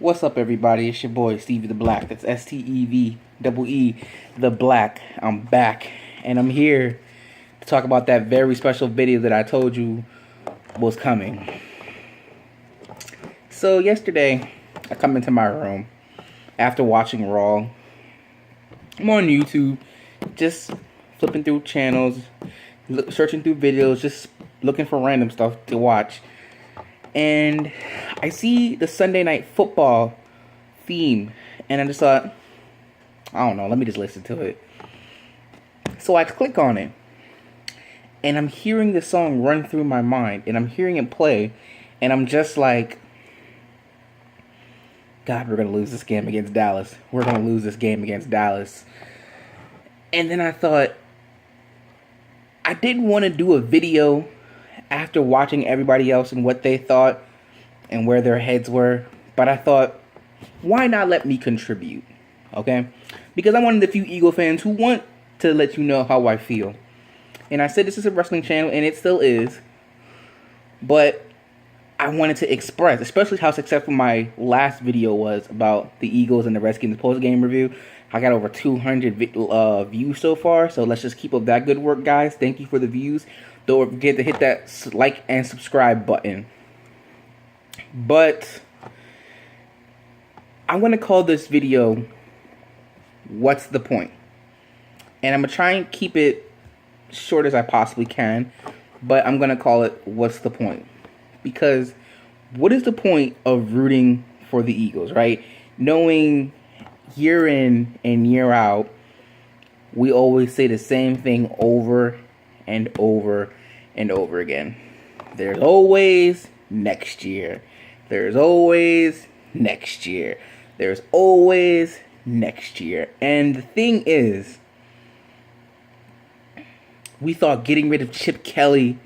What's up, everybody? It's your boy Stevie the Black. That's STEVEE the Black. I'm back, and I'm here to talk about that very special video that I told you was coming. So yesterday, I come into my room after watching Raw. I'm on YouTube, just flipping through channels, searching through videos, just looking for random stuff to watch. And I see the Sunday Night Football theme, and I just thought, I don't know, let me just listen to it. So I click on it, and I'm hearing the song run through my mind, and I'm hearing it play, and I'm just like, God, we're going to lose this game against Dallas. We're going to lose this game against Dallas. And then I thought, I didn't want to do a video after watching everybody else and what they thought and where their heads were, but I thought, why not let me contribute, okay? Because I'm one of the few Eagle fans who want to let you know how I feel. And I said this is a wrestling channel, and it still is, but I wanted to express, especially how successful my last video was about the Eagles and the Redskins post-game review. I got over 200 views so far, so let's just keep up that good work, guys. Thank you for the views. Don't forget to hit that like and subscribe button. But I'm going to call this video, What's the Point? And I'm going to try and keep it short as I possibly can, but I'm going to call it What's the Point? Because what is the point of rooting for the Eagles, right? Knowing year in and year out, we always say the same thing over and over and over again. There's always next year. There's always next year. There's always next year. And the thing is, we thought getting rid of Chip Kelly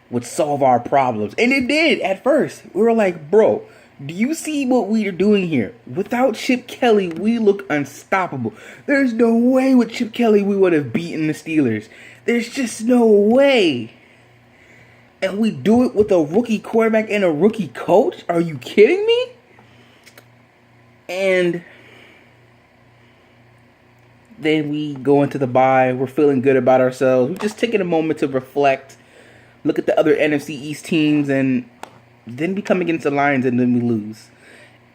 would solve our problems. And it did at first. We were like, bro, do you see what we are doing here? Without Chip Kelly, we look unstoppable. There's no way with Chip Kelly we would have beaten the Steelers. There's just no way. And we do it with a rookie quarterback and a rookie coach? Are you kidding me? And then we go into the bye. We're feeling good about ourselves. We're just taking a moment to reflect, look at the other NFC East teams, and then we come against the Lions and then we lose.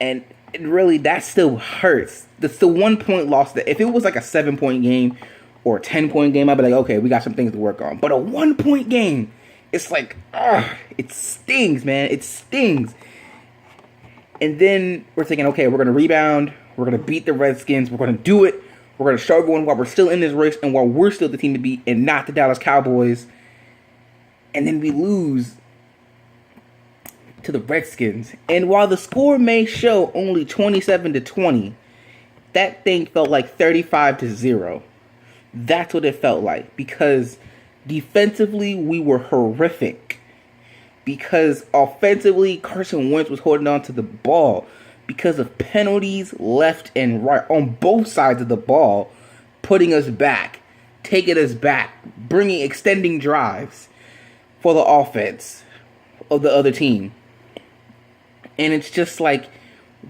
And really, that still hurts. That's the 1 point loss. That if it was like a 7-point game or a 10-point game, I'd be like, okay, we got some things to work on. But a 1 point game, it's like, it stings, man. It stings. And then we're thinking, okay, we're going to rebound. We're going to beat the Redskins. We're going to do it. We're going to start going while we're still in this race and while we're still the team to beat and not the Dallas Cowboys. And then we lose to the Redskins. And while the score may show only 27-20, that thing felt like 35-0. That's what it felt like. Because defensively, we were horrific. Because offensively, Carson Wentz was holding on to the ball. Because of penalties left and right on both sides of the ball, putting us back, taking us back, extending drives for the offense of the other team. And it's just like,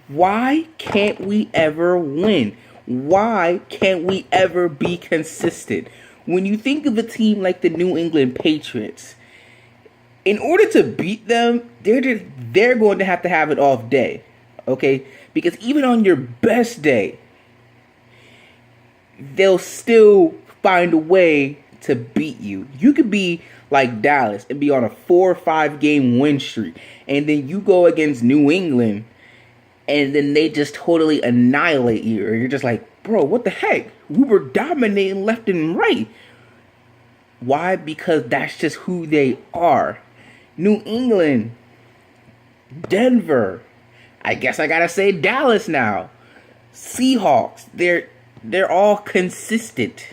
why can't we ever win? Why can't we ever be consistent? When you think of a team like the New England Patriots, in order to beat them, they're going to have an off day, okay? Because even on your best day, they'll still find a way to beat you. You could be like Dallas and be on a 4 or 5 game win streak, and then you go against New England and then they just totally annihilate you, or you're just like, bro, what the heck? We were dominating left and right. Why? Because that's just who they are. New England, Denver, I guess I gotta say Dallas now, Seahawks, they're all consistent.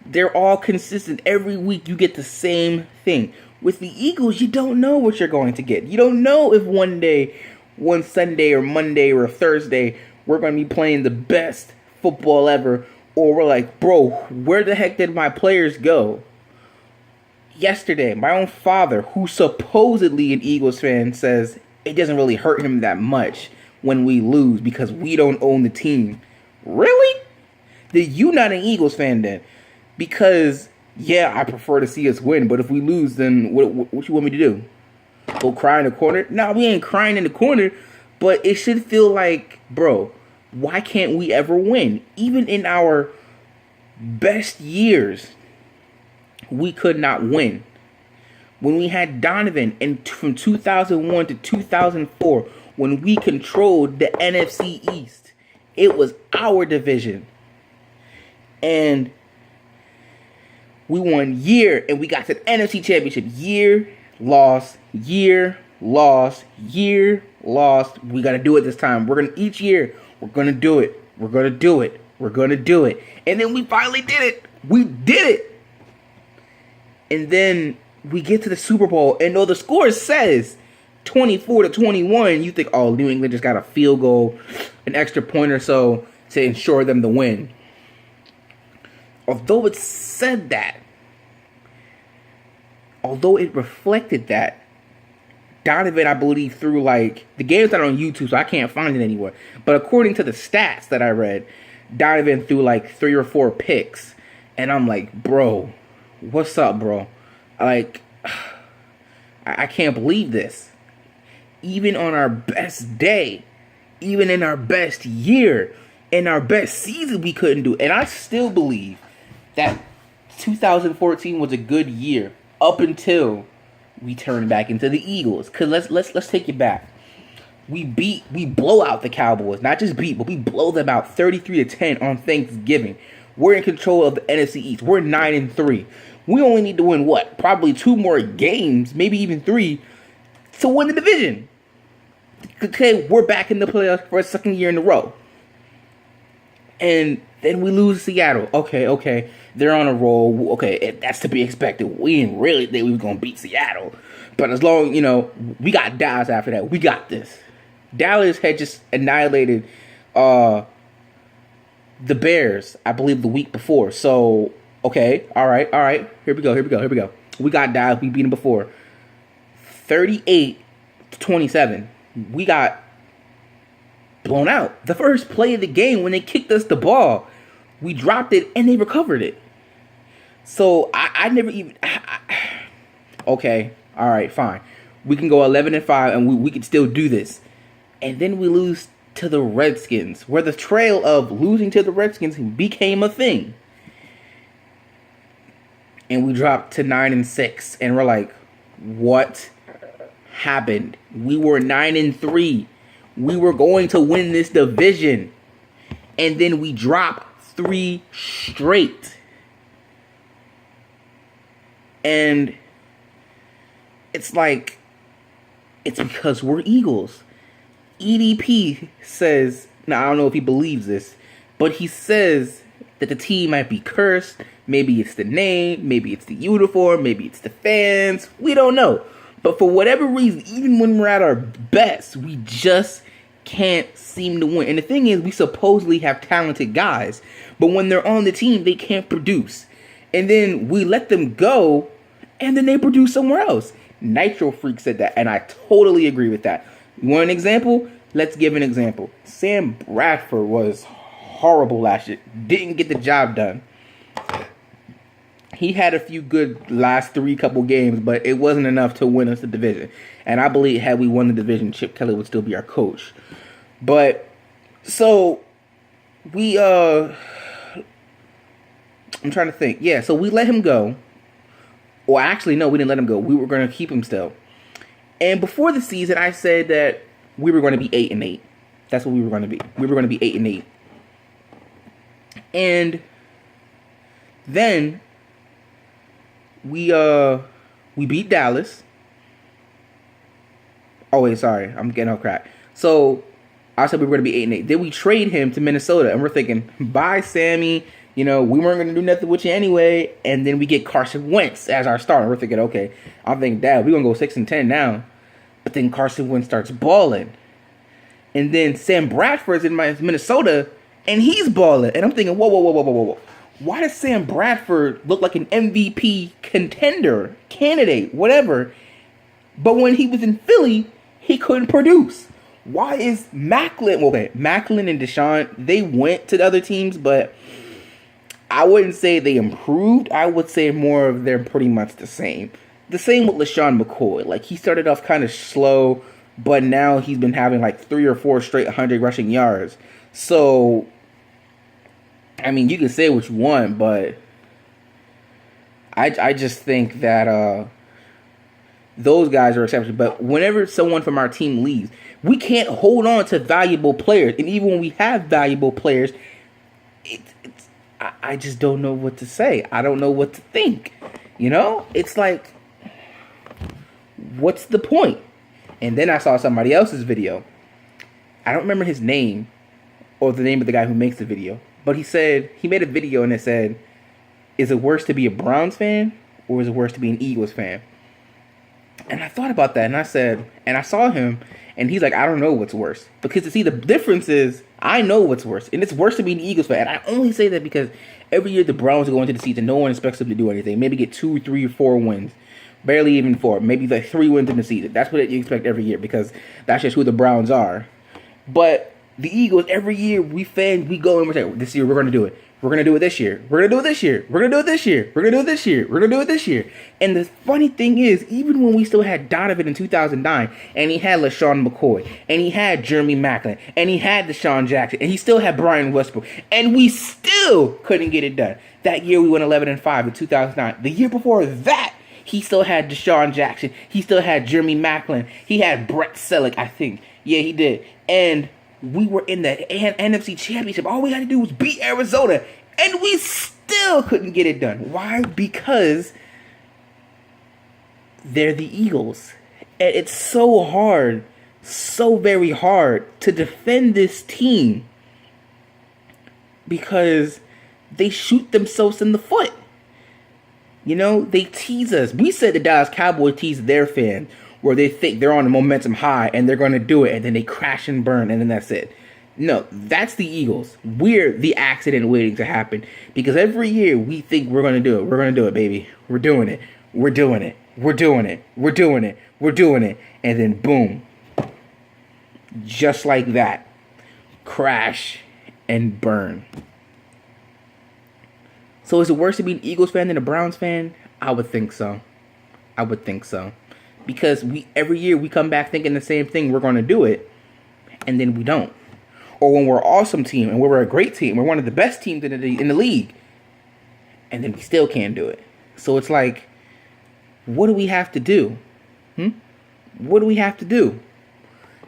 They're all consistent. Every week you get the same thing. With the Eagles, you don't know what you're going to get. You don't know if one day, one Sunday or Monday or Thursday, we're going to be playing the best football ever. Or we're like, bro, where the heck did my players go? Yesterday, my own father, who supposedly an Eagles fan, says it doesn't really hurt him that much when we lose because we don't own the team. Really? Then you not an Eagles fan then? Because yeah, I prefer to see us win, but if we lose, then what you want me to do? Go cry in the corner? No, we ain't crying in the corner, but it should feel like, bro, why can't we ever win? Even in our best years, we could not win. When we had Donovan from 2001 to 2004, when we controlled the NFC East, it was our division. And we won year, and we got to the NFC Championship. Year, lost, year, lost, year, lost. We got to do it this time. Each year, we're going to do it. We're going to do it. We're going to do it. And then we finally did it. We did it. And then we get to the Super Bowl, and though the score says 24-21, you think, oh, New England just got a field goal, an extra point or so to ensure them the win. Although it said that, although it reflected that, Donovan, I believe, threw the game's not on YouTube, so I can't find it anywhere. But according to the stats that I read, Donovan threw 3 or 4 picks. And I'm like, bro, what's up, bro? I can't believe this. Even on our best day, even in our best year, in our best season, we couldn't do it. And I still believe that 2014 was a good year up until we turned back into the Eagles. Cause let's take it back. We blow out the Cowboys. Not just beat, but we blow them out 33-10 on Thanksgiving. We're in control of the NFC East. We're 9-3. We only need to win what? Probably 2 more games, maybe even 3, to win the division. Okay, we're back in the playoffs for a second year in a row. And then we lose Seattle. Okay. They're on a roll. Okay, that's to be expected. We didn't really think we were going to beat Seattle. But as long, we got Dallas after that. We got this. Dallas had just annihilated the Bears, I believe, the week before. So, okay, all right. Here we go. We got Dallas. We beat them before. 38-27. We got blown out. The first play of the game, when they kicked us the ball, we dropped it and they recovered it. So I never even. Okay, all right, fine. We can go 11-5 and we can still do this. And then we lose to the Redskins, where the trail of losing to the Redskins became a thing. And we dropped to 9-6, and we're like, what happened? We were 9-3. We were going to win this division. And then we drop 3 straight. And it's because we're Eagles. EDP says, now I don't know if he believes this, but he says that the team might be cursed. Maybe it's the name, maybe it's the uniform, maybe it's the fans. We don't know. But for whatever reason, even when we're at our best, we just can't seem to win. And the thing is, we supposedly have talented guys, but when they're on the team, they can't produce. And then we let them go, and then they produce somewhere else. Nitro Freak said that, and I totally agree with that. You want an example? Let's give an example. Sam Bradford was horrible last year. Didn't get the job done. He had a few good last 3 couple games, but it wasn't enough to win us the division. And I believe had we won the division, Chip Kelly would still be our coach. But, so, I'm trying to think. Yeah, so we let him go. Well, actually, no, we didn't let him go. We were going to keep him still. And before the season, I said that we were going to be 8-8. That's what we were going to be. We were going to be 8-8. And then we beat Dallas. Oh wait, sorry, I'm getting off crack. So I said we were going to be 8-8. Then we trade him to Minnesota, and we're thinking, bye, Sammy. We weren't going to do nothing with you anyway. And then we get Carson Wentz as our starter. We're thinking, okay, I'm thinking, Dad, we're going to go 6-10 now. But then Carson Wentz starts balling. And then Sam Bradford's in Minnesota, and he's balling. And I'm thinking, whoa. Why does Sam Bradford look like an MVP contender, candidate, whatever? But when he was in Philly, he couldn't produce. Why is Macklin? Okay, Macklin and Deshaun, they went to the other teams, but I wouldn't say they improved. I would say more of they're pretty much the same. The same with LaShawn McCoy. Like, he started off kind of slow, but now he's been having like 3 or 4 straight 100 rushing yards. So, I mean, you can say what you want, but I just think that those guys are exceptions. But whenever someone from our team leaves, we can't hold on to valuable players. And even when we have valuable players, I just don't know what to say. I don't know what to think. You know? It's like, what's the point? And then I saw somebody else's video. I don't remember his name or the name of the guy who makes the video. But he said, he made a video and it said, is it worse to be a Browns fan or is it worse to be an Eagles fan? And I thought about that and I said, and I saw him and he's like, I don't know what's worse. Because to see the difference is, I know what's worse. And it's worse to be an Eagles fan. And I only say that because every year the Browns go into the season, no one expects them to do anything. Maybe get 2, 3, or 4 wins. Barely even 4. Maybe like 3 wins in the season. That's what you expect every year because that's just who the Browns are. But the Eagles, every year we go and we're saying, this year we're going to do it. We're going to do it this year. We're going to do it this year. We're going to do it this year. We're going to do it this year. We're going to do it this year. And the funny thing is, even when we still had Donovan in 2009, and he had LaShawn McCoy, and he had Jeremy Macklin, and he had Deshaun Jackson, and he still had Brian Westbrook, and we still couldn't get it done. That year we went 11-5 in 2009. The year before that, he still had Deshaun Jackson. He still had Jeremy Macklin. He had Brett Selleck, I think. Yeah, he did. And we were in the NFC Championship. All we had to do was beat Arizona. And we still couldn't get it done. Why? Because they're the Eagles. And it's so hard, so very hard to defend this team. Because they shoot themselves in the foot. You know, they tease us. We said the Dallas Cowboys tease their fans, where they think they're on a momentum high and they're going to do it, and then they crash and burn, and then that's it. No, that's the Eagles. We're the accident waiting to happen. Because every year we think we're going to do it. We're going to do it, baby. We're doing it. We're doing it. We're doing it. We're doing it. We're doing it. And then boom. Just like that. Crash and burn. So is it worse to be an Eagles fan than a Browns fan? I would think so. I would think so. Because every year we come back thinking the same thing. We're going to do it. And then we don't. Or when we're an awesome team and we're a great team, we're one of the best teams in the league, and then we still can't do it. So it's like, what do we have to do? What do we have to do?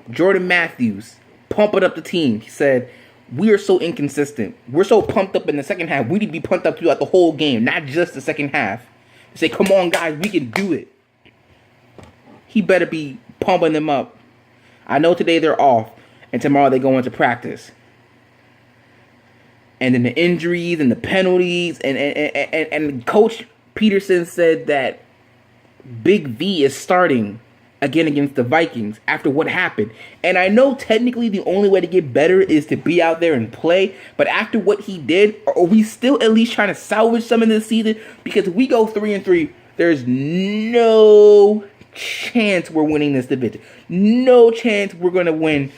Jordan Matthews, pumping up the team. He said, we are so inconsistent. We're so pumped up in the second half. We need to be pumped up throughout the whole game, not just the second half. Say, come on, guys, we can do it. He better be pumping them up. I know today they're off. And tomorrow they go into practice. And then the injuries and the penalties. And Coach Peterson said that Big V is starting again against the Vikings after what happened. And I know technically the only way to get better is to be out there and play. But after what he did, are we still at least trying to salvage some of this season? Because if we go 3-3, there's no chance we're winning this division. No chance we're going to win.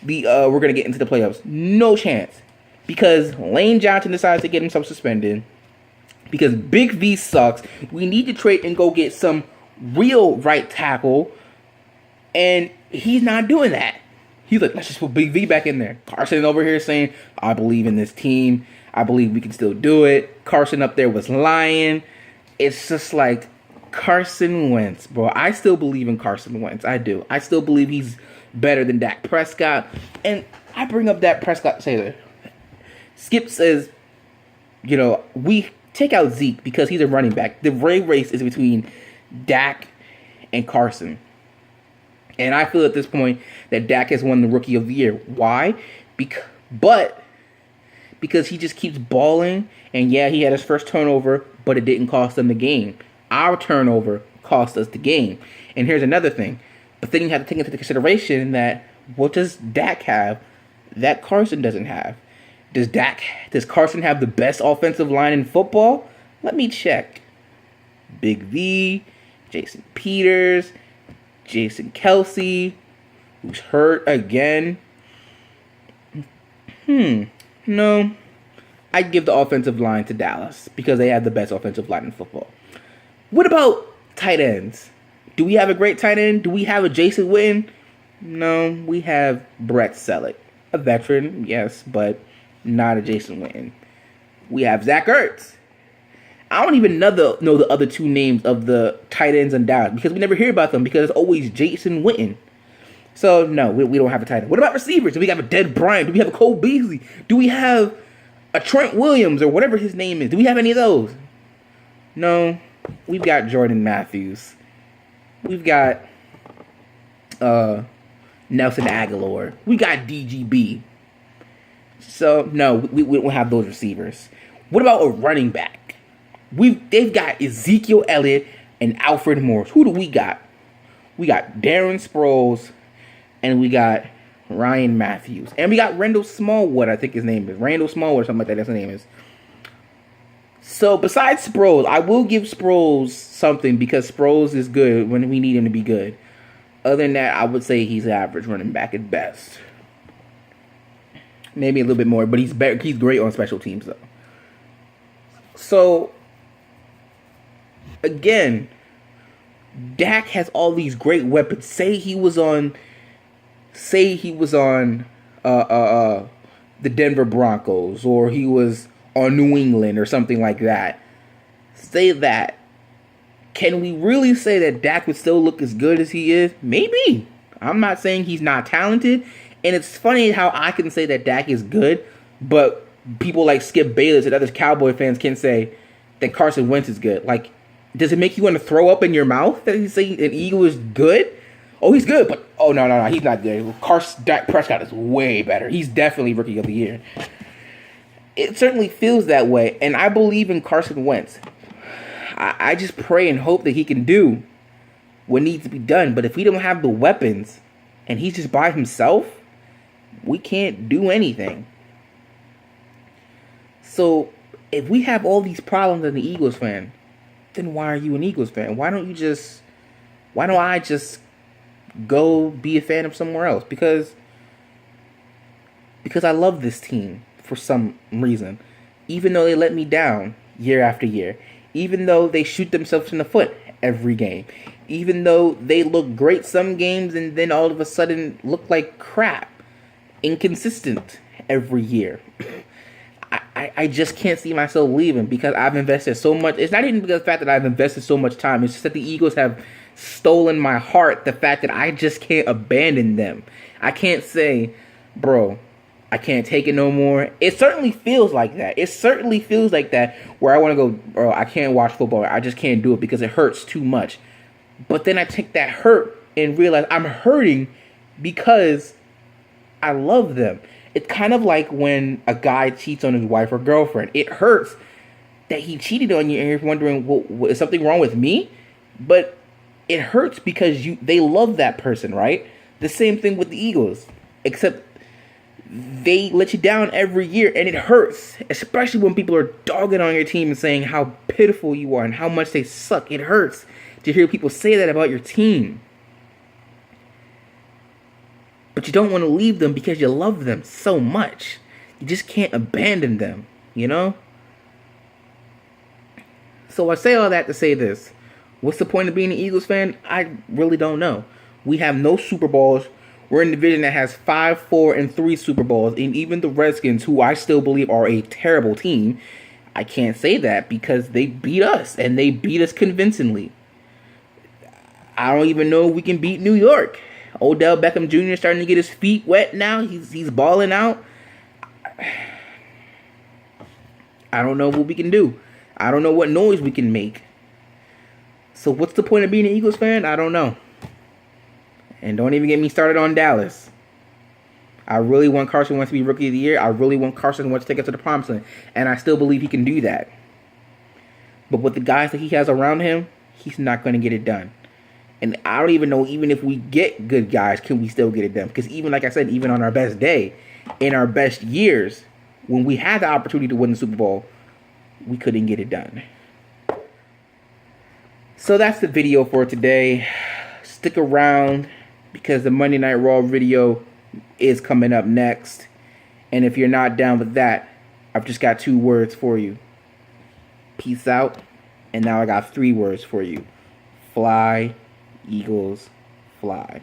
We're going to get into the playoffs. No chance. Because Lane Johnson decides to get himself suspended. Because Big V sucks. We need to trade and go get some real right tackle. And he's not doing that. He's like, let's just put Big V back in there. Carson over here saying, I believe in this team. I believe we can still do it. Carson up there was lying. It's just like Carson Wentz, bro. I still believe in Carson Wentz. I do. I still believe he's better than Dak Prescott. And I bring up Dak Prescott Taylor. Skip says, you know, we take out Zeke because he's a running back. The race is between Dak and Carson. And I feel at this point that Dak has won the Rookie of the Year. Why? Because he just keeps balling. And yeah, he had his first turnover, but it didn't cost him the game. Our turnover cost us the game. And here's another thing. But then you have to take into consideration that what does Dak have that Carson doesn't have? Does Carson have the best offensive line in football? Let me check. Big V, Jason Peters, Jason Kelsey, who's hurt again. No. I'd give the offensive line to Dallas because they have the best offensive line in football. What about tight ends? Do we have a great tight end? Do we have a Jason Witten? No, we have Brett Selleck. A veteran, yes, but not a Jason Witten. We have Zach Ertz. I don't even know the other two names of the tight ends in Dallas because we never hear about them because it's always Jason Witten. So, no, we don't have a tight end. What about receivers? Do we have a Dez Bryant? Do we have a Cole Beasley? Do we have a Trent Williams or whatever his name is? Do we have any of those? No, we've got Jordan Matthews. We've got Nelson Aguilar. We got DGB. So, no, we don't have those receivers. What about a running back? They've got Ezekiel Elliott and Alfred Morris. Who do we got? We got Darren Sproles, and we got Ryan Matthews. And we got Randall Smallwood, I think his name is. Randall Smallwood or something like that, that's his name is. So, besides Sproles, I will give Sproles something because Sproles is good when we need him to be good. Other than that, I would say he's average running back at best. Maybe a little bit more, but he's better. He's great on special teams, though. So, again, Dak has all these great weapons. Say he was on the Denver Broncos, or he was on New England, or something like that. Say that. Can we really say that Dak would still look as good as he is? Maybe. I'm not saying he's not talented. And it's funny how I can say that Dak is good, but people like Skip Bayless and other Cowboy fans can say that Carson Wentz is good. Like, does it make you want to throw up in your mouth that he's saying an Eagle is good? Oh, he's good, but no, he's not good. Dak Prescott is way better. He's definitely Rookie of the Year. It certainly feels that way, and I believe in Carson Wentz. I just pray and hope that he can do what needs to be done. But if we don't have the weapons and he's just by himself, we can't do anything. So if we have all these problems as an Eagles fan, then why are you an Eagles fan? Why don't I just go be a fan of somewhere else? Because I love this team for some reason. Even though they let me down year after year. Even though they shoot themselves in the foot every game. Even though they look great some games and then all of a sudden look like crap. Inconsistent every year. I just can't see myself leaving because I've invested so much. It's not even because of the fact that I've invested so much time. It's just that the Eagles have stolen my heart. The fact that I just can't abandon them. I can't say, bro, I can't take it no more. It certainly feels like that. It certainly feels like that where I want to go, bro, I can't watch football. I just can't do it because it hurts too much. But then I take that hurt and realize I'm hurting because I love them. It's kind of like when a guy cheats on his wife or girlfriend. It hurts that he cheated on you and you're wondering, well, is something wrong with me? But it hurts because they love that person, right? The same thing with the Eagles. Except they let you down every year and it hurts. Especially when people are dogging on your team and saying how pitiful you are and how much they suck. It hurts to hear people say that about your team. But you don't want to leave them because you love them so much. You just can't abandon them, you know? So I say all that to say this. What's the point of being an Eagles fan? I really don't know. We have no Super Bowls. We're in a division that has 5, 4, and 3 Super Bowls. And even the Redskins, who I still believe are a terrible team, I can't say that because they beat us. And they beat us convincingly. I don't even know if we can beat New York. Odell Beckham Jr. is starting to get his feet wet now. He's balling out. I don't know what we can do. I don't know what noise we can make. So what's the point of being an Eagles fan? I don't know. And don't even get me started on Dallas. I really want Carson Wentz to be Rookie of the Year. I really want Carson Wentz to take us to the promised land. And I still believe he can do that. But with the guys that he has around him, he's not going to get it done. And I don't even know, even if we get good guys, can we still get it done? Because even, like I said, even on our best day, in our best years, when we had the opportunity to win the Super Bowl, we couldn't get it done. So that's the video for today. Stick around. because the Monday Night Raw video is coming up next. And if you're not down with that, I've just got 2 words for you. Peace out. And now I got 3 words for you. Fly, Eagles, fly.